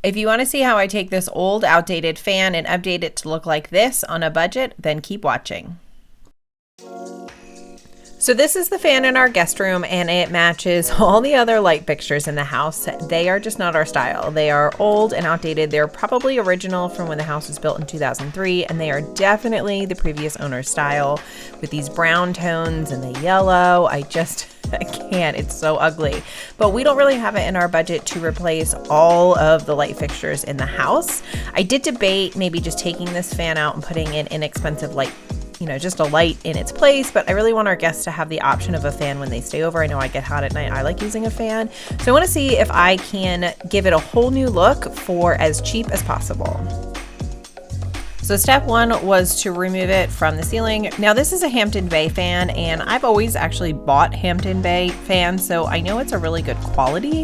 If you want to see how I take this old, outdated fan and update it to look like this on a budget, then keep watching. So this is the fan in our guest room, and it matches all the other light fixtures in the house. They are just not our style. They are old and outdated. They're probably original from when the house was built in 2003, and they are definitely the previous owner's style with these brown tones and the yellow. I can't. It's so ugly. But we don't really have it in our budget to replace all of the light fixtures in the house. I did debate maybe just taking this fan out and putting an inexpensive light, just a light in its place, but I really want our guests to have the option of a fan when they stay over. I know I get hot at night. I like using a fan. So I want to see if I can give it a whole new look for as cheap as possible. So step one was to remove it from the ceiling. Now this is a Hampton Bay fan, and I've always actually bought Hampton Bay fans, so I know it's a really good quality,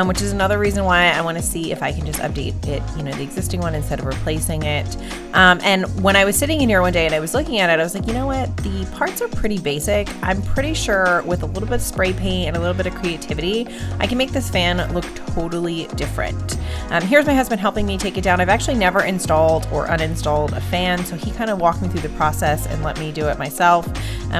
which is another reason why I want to see if I can just update it, the existing one instead of replacing it. And when I was sitting in here one day and I was looking at it, I was like, you know what? The parts are pretty basic. I'm pretty sure with a little bit of spray paint and a little bit of creativity, I can make this fan look totally different. Here's my husband helping me take it down. I've actually never installed or uninstalled a fan, so he kind of walked me through the process and let me do it myself,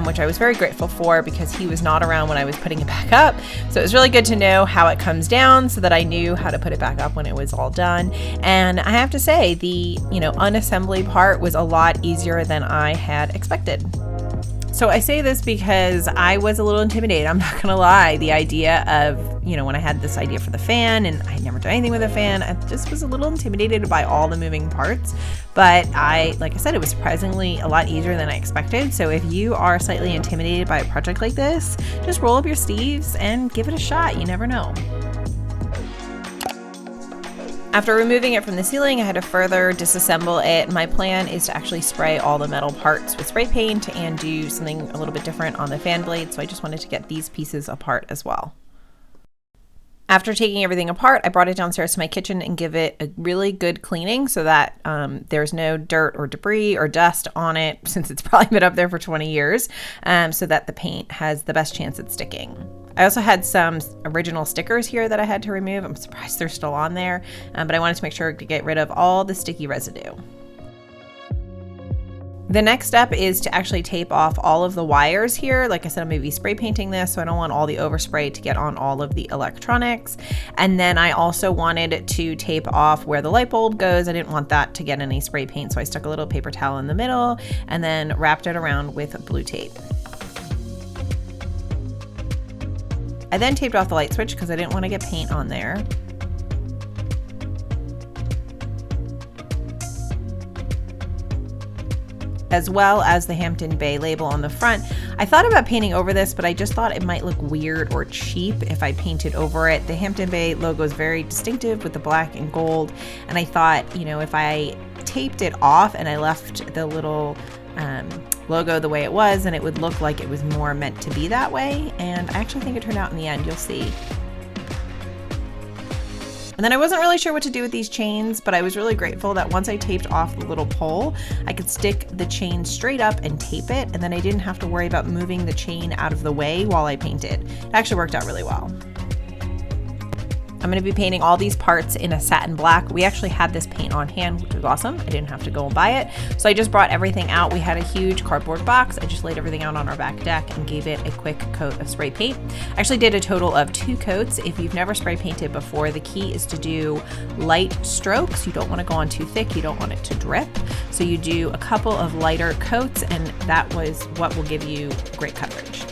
which I was very grateful for because he was not around when I was putting it back up. So it was really good to know how it comes down so that I knew how to put it back up when it was all done. And I have to say, the unassembly part was a lot easier than I had expected. So I say this because I was a little intimidated. I'm not gonna lie. The idea of, when I had this idea for the fan and I never done anything with a fan, I just was a little intimidated by all the moving parts. But like I said, it was surprisingly a lot easier than I expected. So if you are slightly intimidated by a project like this, just roll up your sleeves and give it a shot. You never know. After removing it from the ceiling, I had to further disassemble it. My plan is to actually spray all the metal parts with spray paint and do something a little bit different on the fan blade. So I just wanted to get these pieces apart as well. After taking everything apart, I brought it downstairs to my kitchen and give it a really good cleaning so that there's no dirt or debris or dust on it, since it's probably been up there for 20 years, so that the paint has the best chance at sticking. I also had some original stickers here that I had to remove. I'm surprised they're still on there, but I wanted to make sure to get rid of all the sticky residue. The next step is to actually tape off all of the wires here. Like I said, I'm going to be spray painting this, so I don't want all the overspray to get on all of the electronics. And then I also wanted to tape off where the light bulb goes. I didn't want that to get any spray paint, so I stuck a little paper towel in the middle and then wrapped it around with blue tape. I then taped off the light switch because I didn't want to get paint on there. As well as the Hampton Bay label on the front. I thought about painting over this, but I just thought it might look weird or cheap if I painted over it. The Hampton Bay logo is very distinctive with the black and gold, and I thought, if I taped it off and I left the little logo the way it was, and it would look like it was more meant to be that way. And I actually think it turned out in the end. You'll see. And then I wasn't really sure what to do with these chains, but I was really grateful that once I taped off the little pole, I could stick the chain straight up and tape it, and then I didn't have to worry about moving the chain out of the way while I painted. It actually worked out really well. I'm going to be painting all these parts in a satin black. We actually had this paint on hand, which was awesome. I didn't have to go and buy it. So I just brought everything out. We had a huge cardboard box. I just laid everything out on our back deck and gave it a quick coat of spray paint. I actually did a total of 2 coats. If you've never spray painted before, the key is to do light strokes. You don't want to go on too thick. You don't want it to drip. So you do a couple of lighter coats, and that was what will give you great coverage.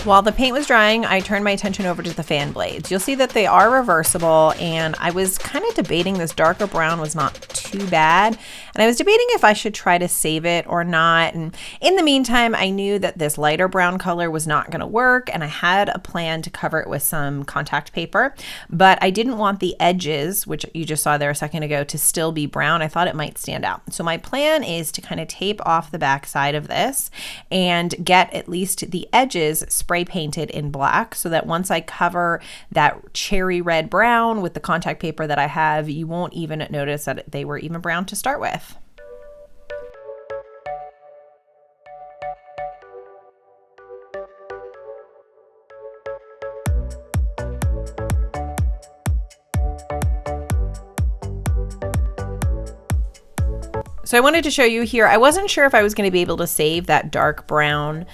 While the paint was drying, I turned my attention over to the fan blades. You'll see that they are reversible, and I was kind of debating this darker brown was not too bad. And I was debating if I should try to save it or not. And in the meantime, I knew that this lighter brown color was not going to work, and I had a plan to cover it with some contact paper, but I didn't want the edges, which you just saw there a second ago, to still be brown. I thought it might stand out. So my plan is to kind of tape off the back side of this and get at least the edges spray painted in black, so that once I cover that cherry red brown with the contact paper that I have, you won't even notice that they were even brown to start with. So I wanted to show you here, I wasn't sure if I was going to be able to save that dark brown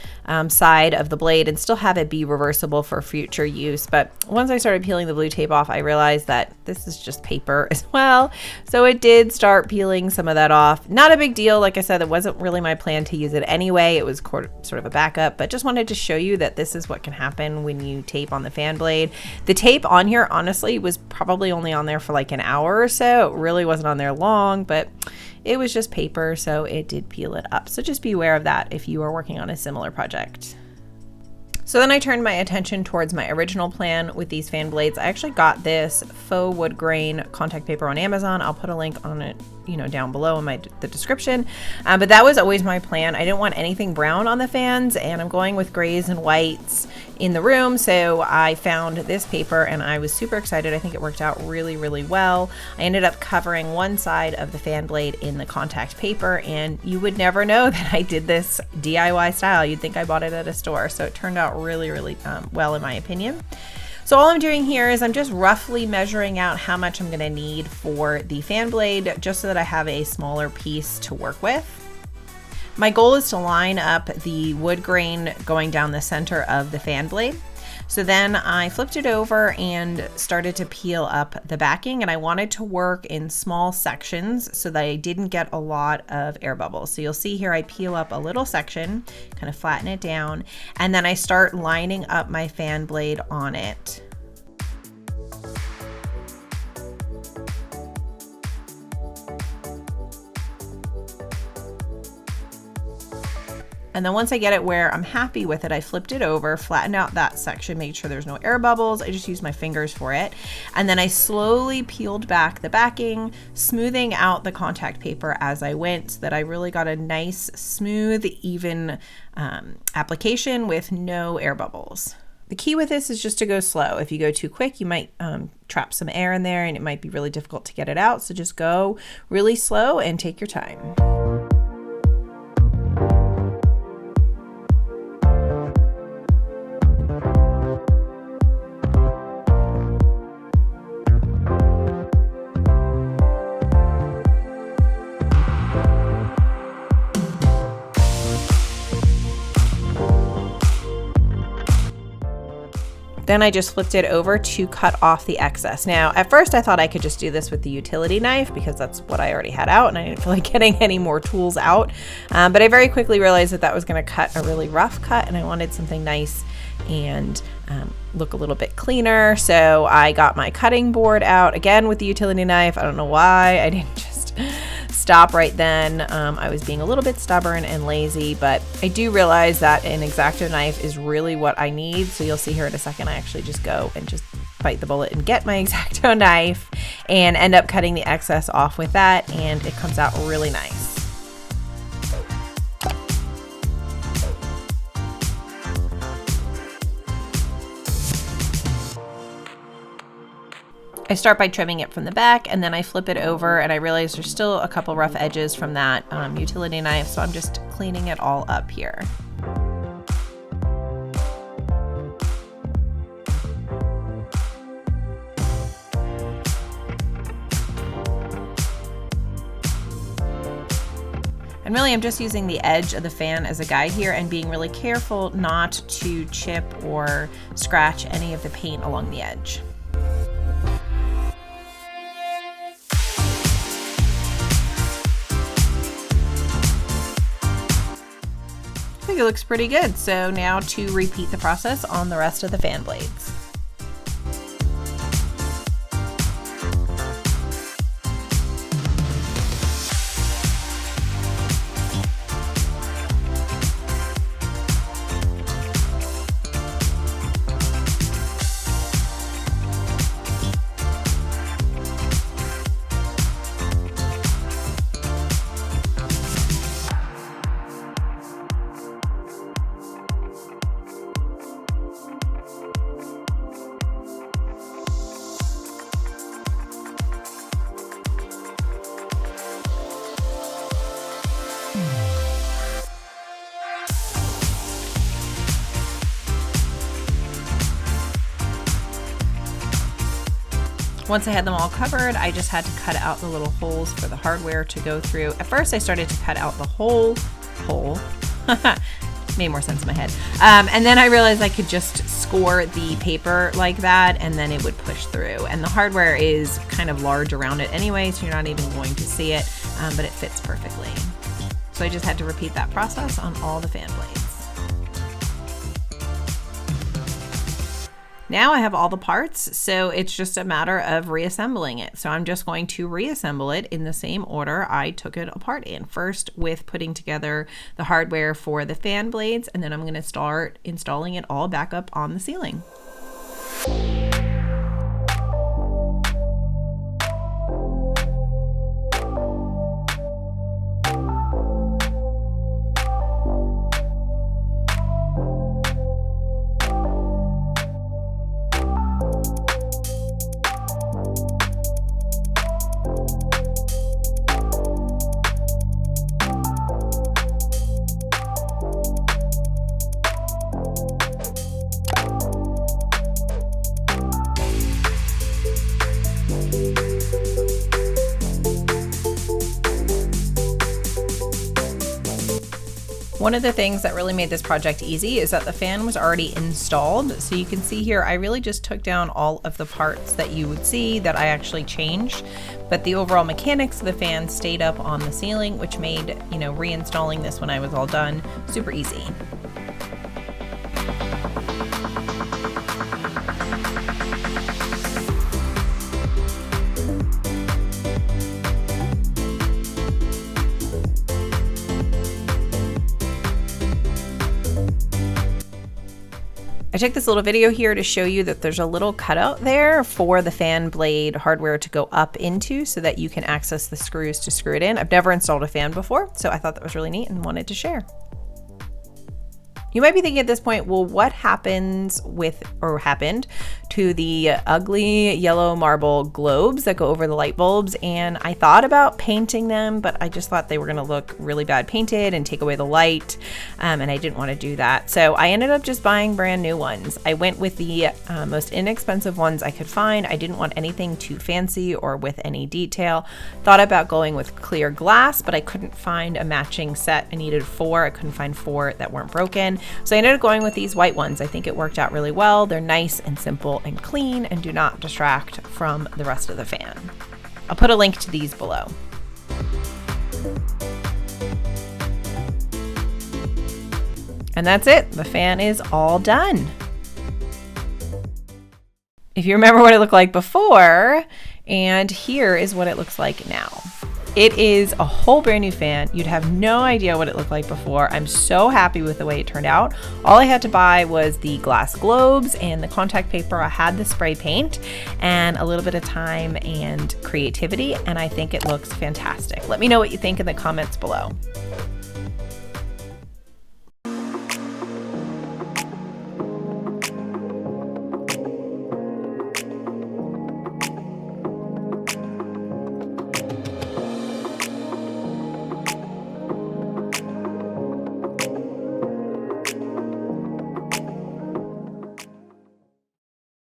side of the blade and still have it be reversible for future use. But once I started peeling the blue tape off, I realized that this is just paper as well. So it did start peeling some of that off. Not a big deal. Like I said, it wasn't really my plan to use it anyway. It was sort of a backup, but just wanted to show you that this is what can happen when you tape on the fan blade. The tape on here, honestly, was probably only on there for like an hour or so. It really wasn't on there long, but it was just paper, so it did peel it up. So just be aware of that if you are working on a similar project. So then I turned my attention towards my original plan with these fan blades. I actually got this faux wood grain contact paper on Amazon. I'll put a link on it, down below in the description. But that was always my plan. I didn't want anything brown on the fans, and I'm going with grays and whites in the room. So I found this paper and I was super excited. I think it worked out really, really well. I ended up covering one side of the fan blade in the contact paper, and you would never know that I did this DIY style. You'd think I bought it at a store. So it turned out really, really well in my opinion. So all I'm doing here is I'm just roughly measuring out how much I'm gonna need for the fan blade, just so that I have a smaller piece to work with. My goal is to line up the wood grain going down the center of the fan blade. So then I flipped it over and started to peel up the backing, and I wanted to work in small sections so that I didn't get a lot of air bubbles. So you'll see here I peel up a little section, kind of flatten it down, and then I start lining up my fan blade on it. And then once I get it where I'm happy with it, I flipped it over, flattened out that section, made sure there's no air bubbles. I just used my fingers for it. And then I slowly peeled back the backing, smoothing out the contact paper as I went, so that I really got a nice, smooth, even application with no air bubbles. The key with this is just to go slow. If you go too quick, you might trap some air in there and it might be really difficult to get it out. So just go really slow and take your time. Then I just flipped it over to cut off the excess. Now, at first I thought I could just do this with the utility knife because that's what I already had out and I didn't feel like getting any more tools out. But I very quickly realized that that was gonna cut a really rough cut and I wanted something nice and look a little bit cleaner. So I got my cutting board out again with the utility knife. I don't know why I didn't just stop right then. I was being a little bit stubborn and lazy, but I do realize that an X-Acto knife is really what I need. So you'll see here in a second, I actually just go and just bite the bullet and get my X-Acto knife and end up cutting the excess off with that, and it comes out really nice. I start by trimming it from the back and then I flip it over and I realize there's still a couple rough edges from that utility knife, so I'm just cleaning it all up here. And really I'm just using the edge of the fan as a guide here and being really careful not to chip or scratch any of the paint along the edge. I think it looks pretty good. So now to repeat the process on the rest of the fan blades. Once I had them all covered, I just had to cut out the little holes for the hardware to go through. At first I started to cut out the whole hole. Made more sense in my head. And then I realized I could just score the paper like that and then it would push through. And the hardware is kind of large around it anyway, so you're not even going to see it, but it fits perfectly. So I just had to repeat that process on all the fan blades. Now I have all the parts, so it's just a matter of reassembling it. So I'm just going to reassemble it in the same order I took it apart in. First with putting together the hardware for the fan blades, and then I'm going to start installing it all back up on the ceiling. One of the things that really made this project easy is that the fan was already installed. So you can see here, I really just took down all of the parts that you would see that I actually changed, but the overall mechanics of the fan stayed up on the ceiling, which made, reinstalling this when I was all done super easy. I took this little video here to show you that there's a little cutout there for the fan blade hardware to go up into so that you can access the screws to screw it in. I've never installed a fan before, so I thought that was really neat and wanted to share. You might be thinking at this point, well, what happened to the ugly yellow marble globes that go over the light bulbs? And I thought about painting them, but I just thought they were going to look really bad painted and take away the light, and I didn't want to do that. So I ended up just buying brand new ones. I went with the most inexpensive ones I could find. I didn't want anything too fancy or with any detail. Thought about going with clear glass, but I couldn't find a matching set. I needed 4. I couldn't find 4 that weren't broken. So I ended up going with these white ones. I think it worked out really well. They're nice and simple and clean and do not distract from the rest of the fan. I'll put a link to these below. And that's it. The fan is all done. If you remember what it looked like before, and here is what it looks like now. It is a whole brand new fan. You'd have no idea what it looked like before. I'm so happy with the way it turned out. All I had to buy was the glass globes and the contact paper. I had the spray paint and a little bit of time and creativity, and I think it looks fantastic. Let me know what you think in the comments below.